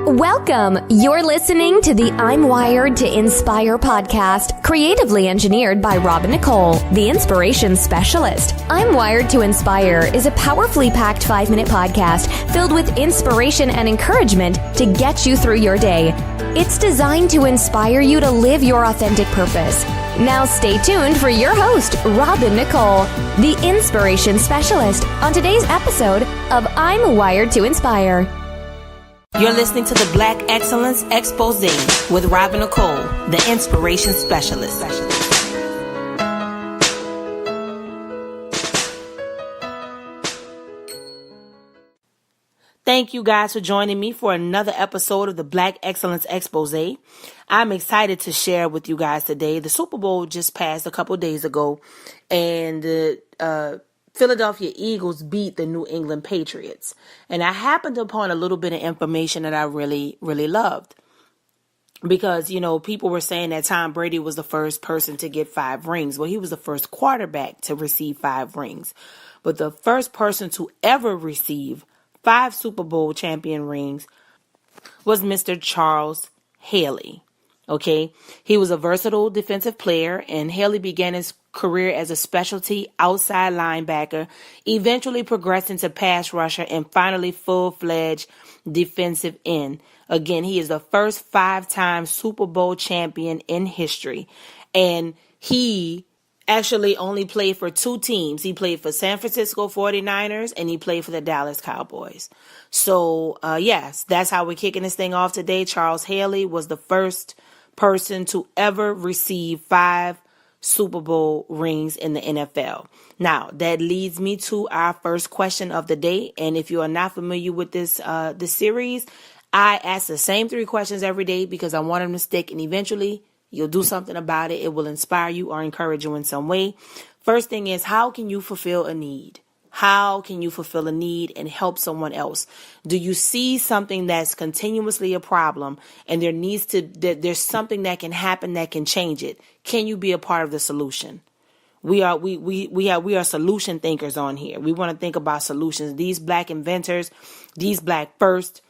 Welcome. You're listening to the I'm Wired to Inspire podcast, creatively engineered by Nicole, the inspiration specialist. I'm Wired to Inspire is a powerfully packed 5-minute podcast filled with inspiration and encouragement to get you through your day. It's designed to inspire you to live your authentic purpose. Now stay tuned for your host, Nicole, the inspiration specialist, on today's episode of I'm Wired to Inspire. You're listening to the Black Excellence Expose with Nicole, the inspiration specialist. Thank you guys for joining me for another episode of the Black Excellence Expose. I'm excited to share with you guys today. The Super Bowl just passed a couple days ago, and the Philadelphia Eagles beat the New England Patriots. And I happened upon a little bit of information that I really, really loved. Because, you know, people were saying that Tom Brady was the first person to get 5 rings. Well, he was the first quarterback to receive 5 rings. But the first person to ever receive 5 Super Bowl champion rings was Mr. Charles Haley. Okay, he was a versatile defensive player, and Haley began his career as a specialty outside linebacker, eventually progressing to pass rusher, and finally full-fledged defensive end. Again, he is the first 5-time Super Bowl champion in history, and he actually only played for 2 teams. He played for San Francisco 49ers, and he played for the Dallas Cowboys. So, yes, that's how we're kicking this thing off today. Charles Haley was the first person to ever receive 5 Super Bowl rings in the NFL. Now, that leads me to our first question of the day. And if you are not familiar with this series, I ask the same 3 questions every day because I want them to stick, and eventually you'll do something about it. It will inspire you or encourage you in some way. First thing is, how can you fulfill a need? How can you fulfill a need and help someone else? Do you see something that's continuously a problem, and there's something that can happen that can change it? Can you be a part of the solution? We are solution thinkers on here. We want to think about solutions. These Black inventors, these Black first,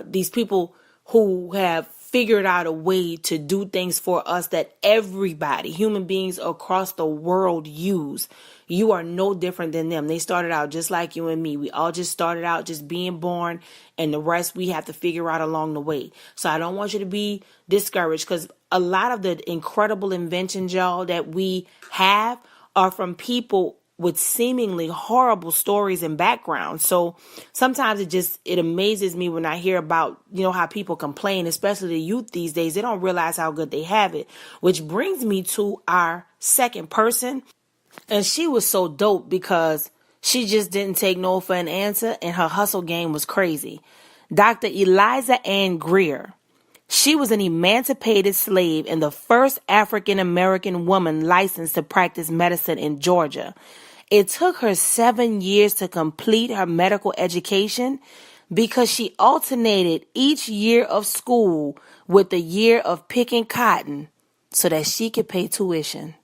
these people who have figured out a way to do things for us that everybody, human beings across the world, use. You are no different than them. They started out just like you and me. We all just started out just being born, and the rest we have to figure out along the way. So I don't want you to be discouraged, because a lot of the incredible inventions, y'all, that we have are from people with seemingly horrible stories and backgrounds. So sometimes it amazes me when I hear about, how people complain, especially the youth these days. They don't realize how good they have it, which brings me to our second person. And she was so dope because she just didn't take no for an answer, and her hustle game was crazy. Dr. Eliza Ann Greer. She was an emancipated slave and the first African-American woman licensed to practice medicine in Georgia. It took her 7 years to complete her medical education because she alternated each year of school with the year of picking cotton so that she could pay tuition.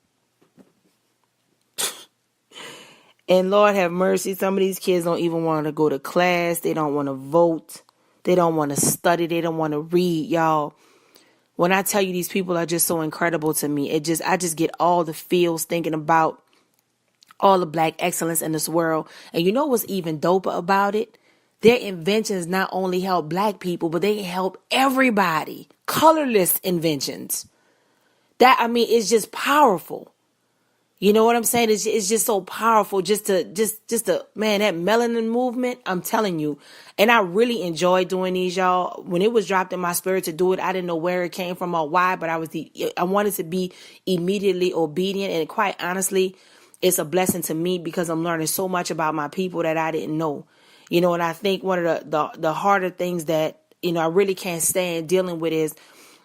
And Lord have mercy, some of these kids don't even want to go to class. They don't want to vote. They don't want to study. They don't want to read, y'all. When I tell you these people are just so incredible to me, I just get all the feels thinking about all the Black excellence in this world. And you know what's even doper about it? Their inventions not only help Black people, but they help everybody. Colorless inventions. It's just powerful. You know what I'm saying? It's just so powerful just to man, that melanin movement, I'm telling you. And I really enjoy doing these, y'all. When it was dropped in my spirit to do it, I didn't know where it came from or why, but I wanted to be immediately obedient. And quite honestly, it's a blessing to me because I'm learning so much about my people that I didn't know. And I think one of the harder things that, I really can't stand dealing with is,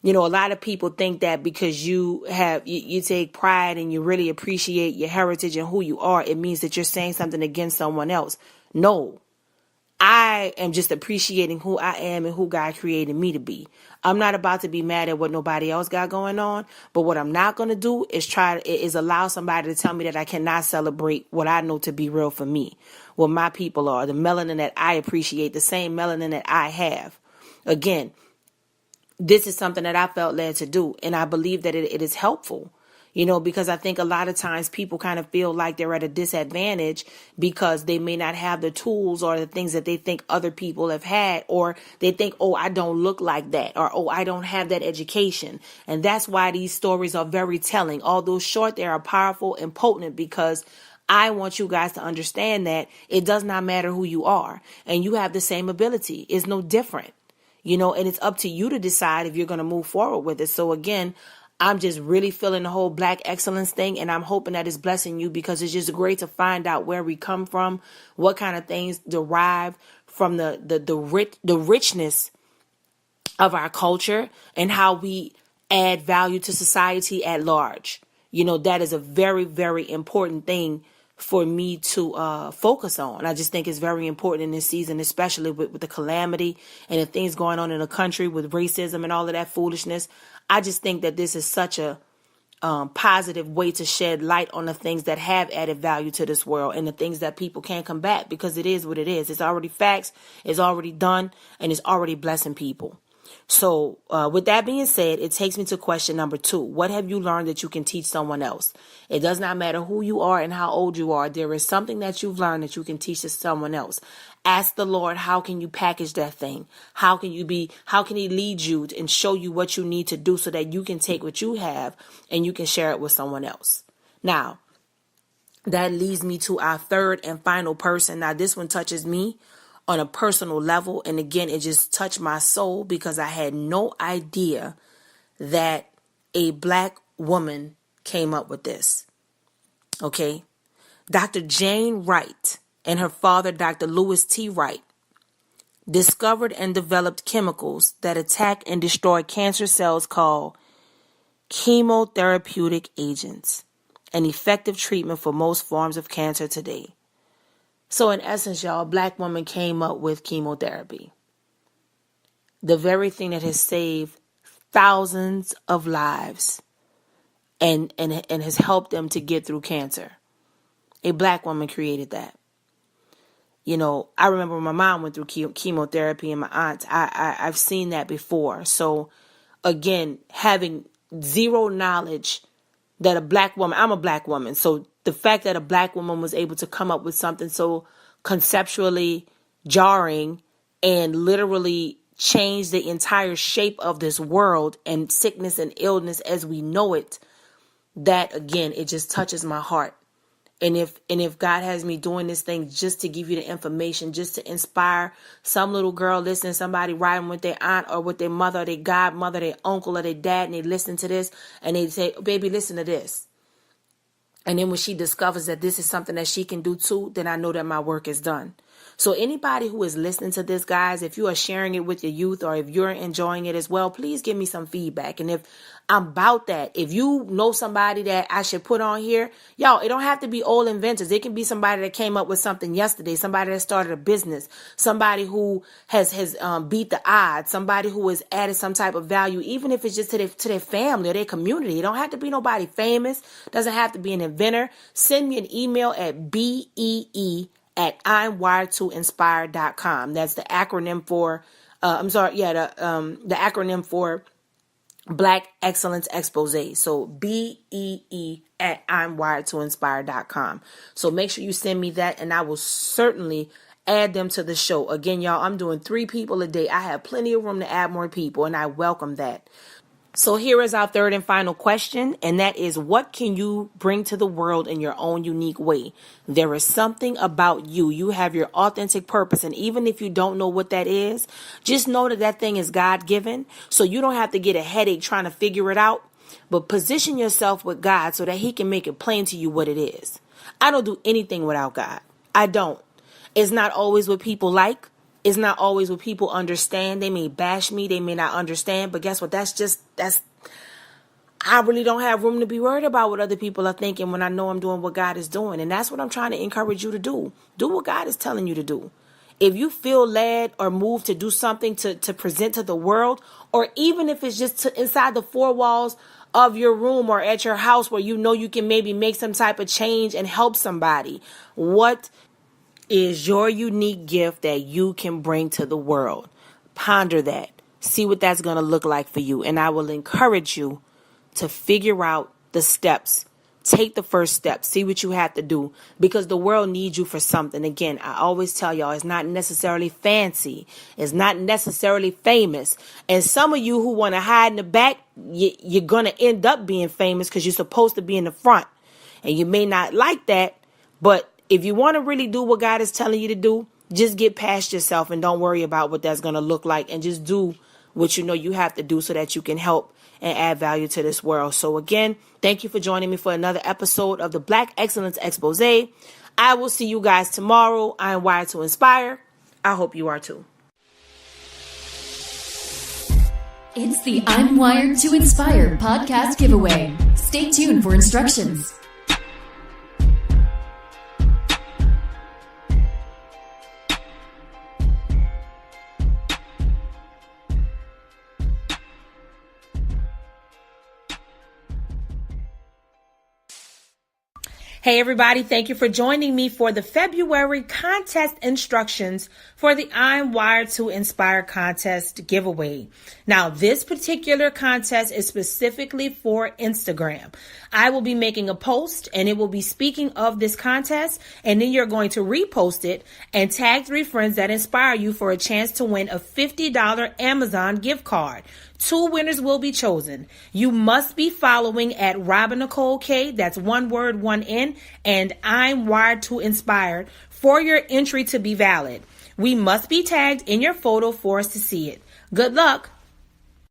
a lot of people think that because you take pride and you really appreciate your heritage and who you are, it means that you're saying something against someone else. No, I am just appreciating who I am and who God created me to be. I'm not about to be mad at what nobody else got going on, but what I'm not going to do is allow somebody to tell me that I cannot celebrate what I know to be real for me, what my people are, the melanin that I appreciate, the same melanin that I have. Again, this is something that I felt led to do. And I believe that it is helpful, because I think a lot of times people kind of feel like they're at a disadvantage because they may not have the tools or the things that they think other people have had, or they think, oh, I don't look like that, or, oh, I don't have that education. And that's why these stories are very telling. Although short, they are powerful and potent, because I want you guys to understand that it does not matter who you are, and you have the same ability. It's no different. And it's up to you to decide if you're going to move forward with it. So again, I'm just really feeling the whole Black excellence thing, and I'm hoping that it's blessing you, because it's just great to find out where we come from, what kind of things derive from the richness of our culture, and how we add value to society at large. That is a very, very important thing for me to focus on. I just think it's very important in this season, especially with the calamity and the things going on in the country with racism and all of that foolishness. I just think that this is such a positive way to shed light on the things that have added value to this world, and the things that people can't combat, because it is what it is. It's already facts, it's already done, and it's already blessing people. So with that being said, it takes me to question number 2. What have you learned that you can teach someone else? It does not matter who you are and how old you are. There is something that you've learned that you can teach to someone else. Ask the Lord, how can you package that thing? How can he lead you and show you what you need to do so that you can take what you have and you can share it with someone else? Now, that leads me to our third and final person. Now, this one touches me on a personal level. And again, it just touched my soul, because I had no idea that a Black woman came up with this. Okay. Dr. Jane Wright and her father, Dr. Lewis T. Wright, discovered and developed chemicals that attack and destroy cancer cells called chemotherapeutic agents, an effective treatment for most forms of cancer today. So in essence, y'all, a Black woman came up with chemotherapy, the very thing that has saved thousands of lives and has helped them to get through cancer. A Black woman created that. I remember when my mom went through chemotherapy, and my aunt, I've seen that before. So again, having zero knowledge that a Black woman, I'm a Black woman, so the fact that a Black woman was able to come up with something so conceptually jarring and literally change the entire shape of this world and sickness and illness as we know it, that again, it just touches my heart. And if God has me doing this thing just to give you the information, just to inspire some little girl listening, somebody riding with their aunt or with their mother, or their godmother, their uncle or their dad, and they listen to this and they say, baby, listen to this. And then when she discovers that this is something that she can do too, then I know that my work is done. So anybody who is listening to this, guys, if you are sharing it with your youth, or if you're enjoying it as well, please give me some feedback. And if I'm about that, if you know somebody that I should put on here, y'all, it don't have to be old inventors. It can be somebody that came up with something yesterday, somebody that started a business, somebody who has beat the odds, somebody who has added some type of value, even if it's just to their family or their community. It don't have to be nobody famous. Doesn't have to be an inventor. Send me an email at BEE@I'mWiredToInspire.com. That's the acronym for, the acronym for Black Excellence Expose. So BEE@I'mWiredToInspire.com. So make sure you send me that, and I will certainly add them to the show. Again, y'all, I'm doing 3 people a day. I have plenty of room to add more people, and I welcome that. So here is our third and final question, and that is, what can you bring to the world in your own unique way? There is something about you. You have your authentic purpose, and even if you don't know what that is, just know that that thing is God-given, so you don't have to get a headache trying to figure it out, but position yourself with God so that he can make it plain to you what it is. I don't do anything without God. I don't. It's not always what people like. It's not always what people understand. They may bash me. They may not understand. But guess what? I really don't have room to be worried about what other people are thinking when I know I'm doing what God is doing. And that's what I'm trying to encourage you to do. Do what God is telling you to do. If you feel led or moved to do something to present to the world, or even if it's just inside the 4 walls of your room or at your house where you know you can maybe make some type of change and help somebody, what is your unique gift that you can bring to the world? Ponder that. see what that's going to look like for you. And I will encourage you to figure out the steps. Take the first step. See what you have to do, because the world needs you for something. Again, I always tell y'all, it's not necessarily fancy. It's not necessarily famous. And some of you who want to hide in the back, you're going to end up being famous because you're supposed to be in the front. And you may not like that, but if you want to really do what God is telling you to do, just get past yourself and don't worry about what that's going to look like, and just do what you know you have to do so that you can help and add value to this world. So again, thank you for joining me for another episode of the Black Excellence Expose. I will see you guys tomorrow. I am wired to inspire. I hope you are too. It's the I'm Wired to Inspire podcast giveaway. Stay tuned for instructions. Hey everybody, thank you for joining me for the February contest instructions for the I'm Wired to Inspire contest giveaway. Now, this particular contest is specifically for Instagram. I will be making a post and it will be speaking of this contest, and then you're going to repost it and tag 3 friends that inspire you for a chance to win a $50 Amazon gift card. 2 winners will be chosen. You must be following at robinicolek, that's one word, 1 N, and I'm Wired to Inspire for your entry to be valid. We must be tagged in your photo for us to see it. Good luck.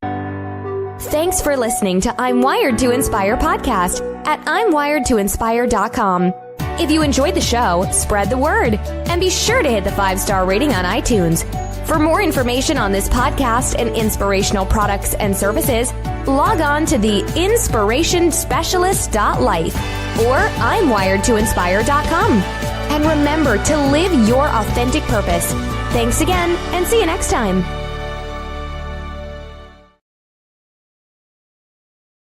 Thanks for listening to I'm Wired to Inspire podcast at I'mWiredToInspire.com. If you enjoyed the show, spread the word and be sure to hit the 5-star rating on iTunes. For more information on this podcast and inspirational products and services, log on to the inspirationspecialist.life or I'mWiredToInspire.com. And remember to live your authentic purpose. Thanks again, and see you next time.